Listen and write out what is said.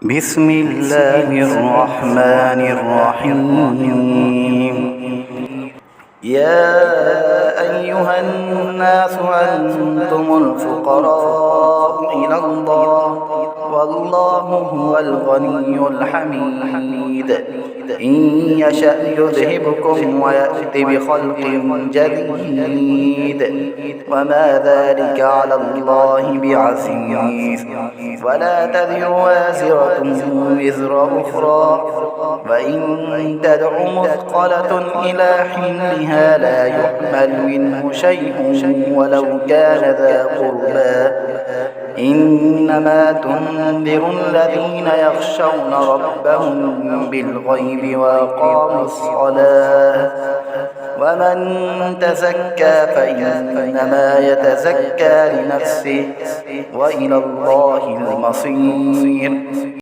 بسم الله الرحمن الرحيم. يا أيها الناس أنتم الفقراء إلى الله والله هو الغني الحميد. إن يشأ يذهبكم ويأت بخلق جديد وما ذلك على الله بعزيز. ولا تذر وازرة وزر أخرى وإن تدع مثقلة إلى حملها لا يحمل منه شيء ولو كان ذا قربى. إنما تنذر الذين يخشون ربهم بالغيب وأقاموا الصلاة. ومن تزكى فإنما يتزكى لنفسه وإلى الله المصير.